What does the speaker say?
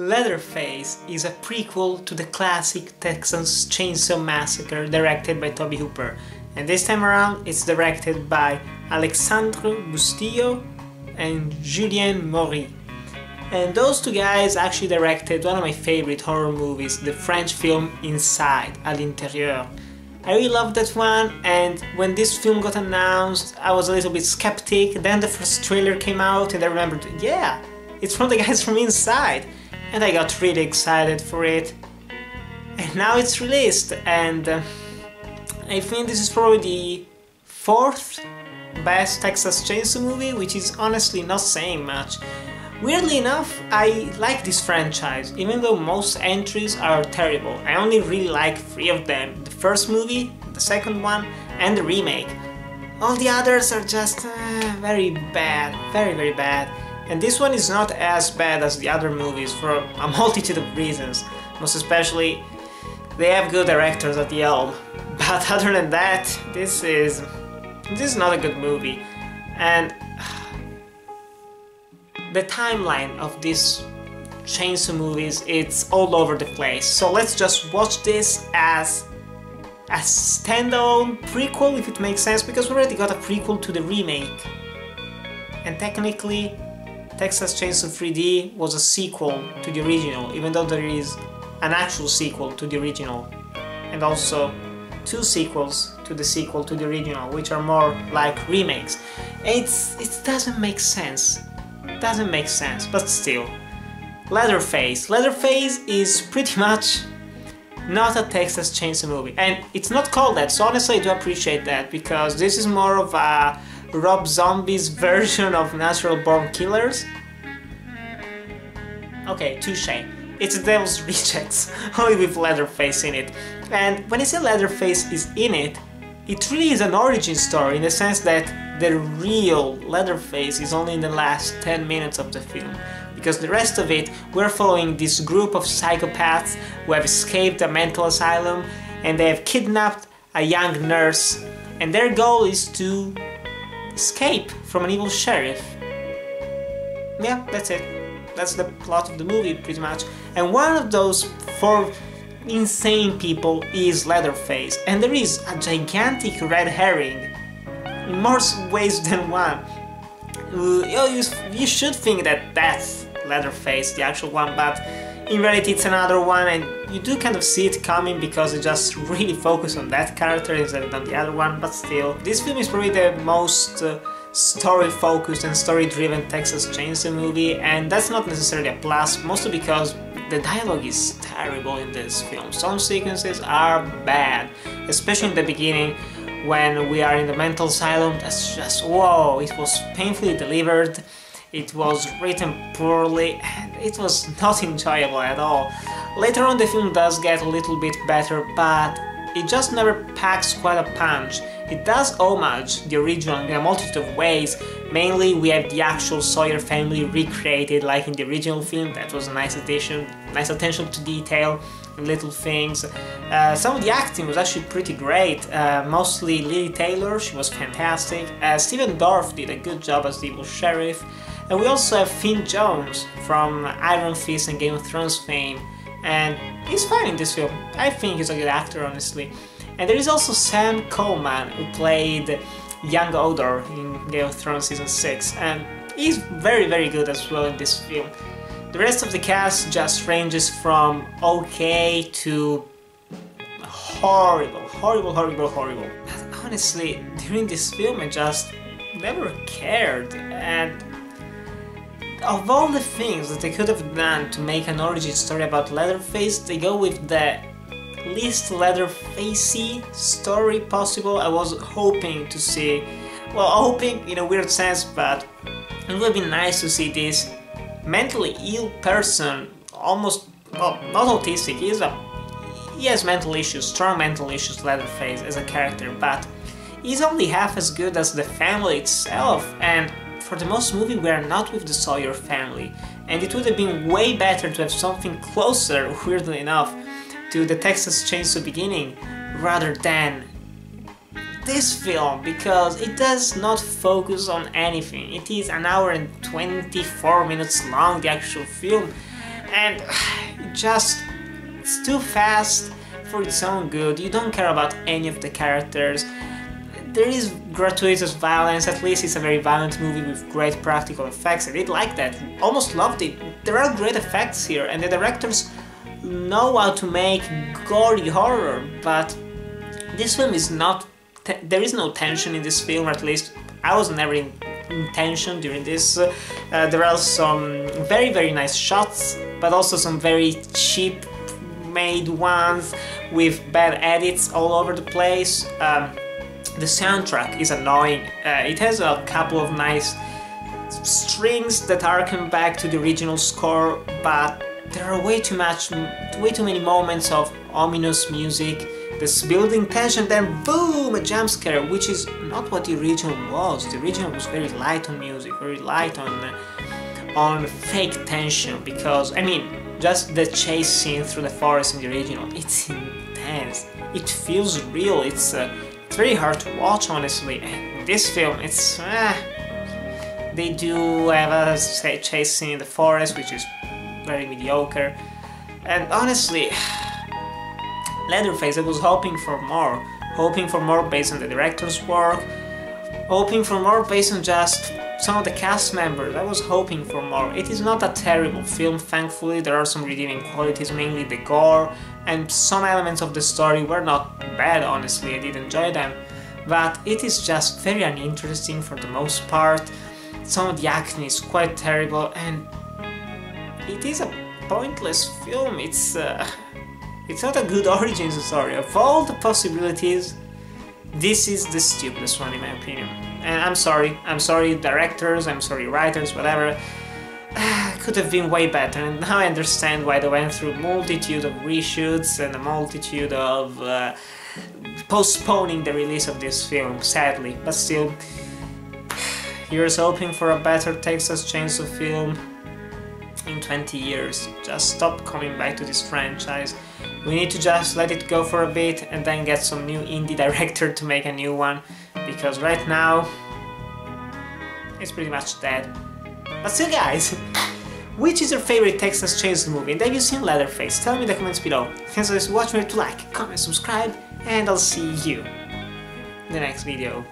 Leatherface is a prequel to the classic Texas Chain Saw Massacre directed by Tobe Hooper, and this time around it's directed by Alexandre Bustillo and Julien Maury. And those two guys actually directed one of my favorite horror movies, the French film Inside, à l'intérieur. I really loved that one, and when this film got announced I was a little bit skeptic. Then the first trailer came out and I remembered, yeah, it's from the guys from Inside, and I got really excited for it. And now it's released, and I think this is probably the fourth best Texas Chain Saw movie, which is honestly not saying much. Weirdly enough, I like this franchise, even though most entries are terrible. I only really like 3 of them: the first movie, the second one, and the remake. All the others are just very bad, very bad. And this one is not as bad as the other movies for a multitude of reasons. Most especially, they have good directors at the helm. But other than that, this is not a good movie. And the timeline of these Chainsaw movies, it's all over the place. So let's just watch this as a standalone prequel, if it makes sense, because we already got a prequel to the remake. And technically, Texas Chain Saw 3D was a sequel to the original, even though there is an actual sequel to the original. And also 2 sequels to the sequel to the original, which are more like remakes. It doesn't make sense. Doesn't make sense, but still. Leatherface. Leatherface is pretty much not a Texas Chain Saw movie, and it's not called that, so honestly I do appreciate that, because this is more of a Rob Zombie's version of Natural Born Killers. Okay, touché. It's Devil's Rejects, only with Leatherface in it. And when I say Leatherface is in it, it really is an origin story, in the sense that the real Leatherface is only in the last 10 minutes of the film, because the rest of it we're following this group of psychopaths who have escaped a mental asylum, and they have kidnapped a young nurse, and their goal is to escape from an evil sheriff. Yeah, that's it. That's the plot of the movie, pretty much. And one of those 4 insane people is Leatherface, and there is a gigantic red herring in more ways than one. You should think that that's Leatherface, the actual one, but in reality it's another one, and you do kind of see it coming because they just really focus on that character instead of on the other one. But still, this film is probably the most story-focused and story-driven Texas Chain Saw movie, and that's not necessarily a plus, mostly because the dialogue is terrible in this film. Some sequences are bad, especially in the beginning when we are in the mental asylum. That's just, whoa, it was painfully delivered, it was written poorly, and it was not enjoyable at all. Later on the film does get a little bit better, but it just never packs quite a punch. It does homage the original in a multitude of ways. Mainly we have the actual Sawyer family recreated like in the original film. That was a nice addition, nice attention to detail and little things. Some of the acting was actually pretty great, mostly Lili Taylor, she was fantastic. Stephen Dorff did a good job as the evil sheriff. And we also have Finn Jones from Iron Fist and Game of Thrones fame, and he's fine in this film. I think he's a good actor, honestly. And there is also Sam Coleman, who played young Odor in Game of Thrones Season 6, and he's very good as well in this film. The rest of the cast just ranges from okay to horrible. But honestly, during this film I just never cared, and of all the things that they could have done to make an origin story about Leatherface, they go with the least Leatherfacey story possible. I was hoping to see, well, hoping in a weird sense, but it would have been nice to see this mentally ill person, almost, well, not autistic, he has mental issues, strong mental issues, Leatherface as a character, but he's only half as good as the family itself. And for the most movie we are not with the Sawyer family, and it would have been way better to have something closer, weirdly enough, to the Texas Chain Saw beginning rather than this film, because it does not focus on anything. It is an hour and 24 minutes long, the actual film, and it's too fast for its own good. You don't care about any of the characters. There is gratuitous violence, at least it's a very violent movie with great practical effects. I did like that, almost loved it. There are great effects here, and the directors know how to make gory horror, but this film is not... there is no tension in this film, or at least I was never in tension during this. There are some very nice shots, but also some very cheap made ones with bad edits all over the place. The soundtrack is annoying. It has a couple of nice strings that harken back to the original score, but there are way too many moments of ominous music, this building tension, then boom, a jump scare, which is not what the original was. The original was very light on music, very light on fake tension, because, I mean, just the chase scene through the forest in the original, it's intense, it feels real, it's very hard to watch, honestly. And this film, it's... they do have a chase scene in the forest, which is very mediocre. And honestly, Leatherface, I was hoping for more based on the director's work, hoping for more based on just some of the cast members. I was hoping for more. It is not a terrible film, thankfully. There are some redeeming qualities, mainly the gore, and some elements of the story were not bad, honestly. I did enjoy them, but it is just very uninteresting for the most part. Some of the acting is quite terrible, and it is a pointless film. It's not a good origin story. Of all the possibilities, this is the stupidest one in my opinion. And I'm sorry directors, I'm sorry writers, whatever. Could have been way better, and now I understand why they went through a multitude of reshoots and a multitude of postponing the release of this film, sadly. But still, here's hoping for a better Texas Chain Saw film in 20 years. Just stop coming back to this franchise. We need to just let it go for a bit and then get some new indie director to make a new one, because right now it's pretty much dead. But still, guys, which is your favorite Texas Chain Saw movie, and have you seen Leatherface? Tell me in the comments below. Thanks for watching, remember to like, comment, subscribe, and I'll see you in the next video.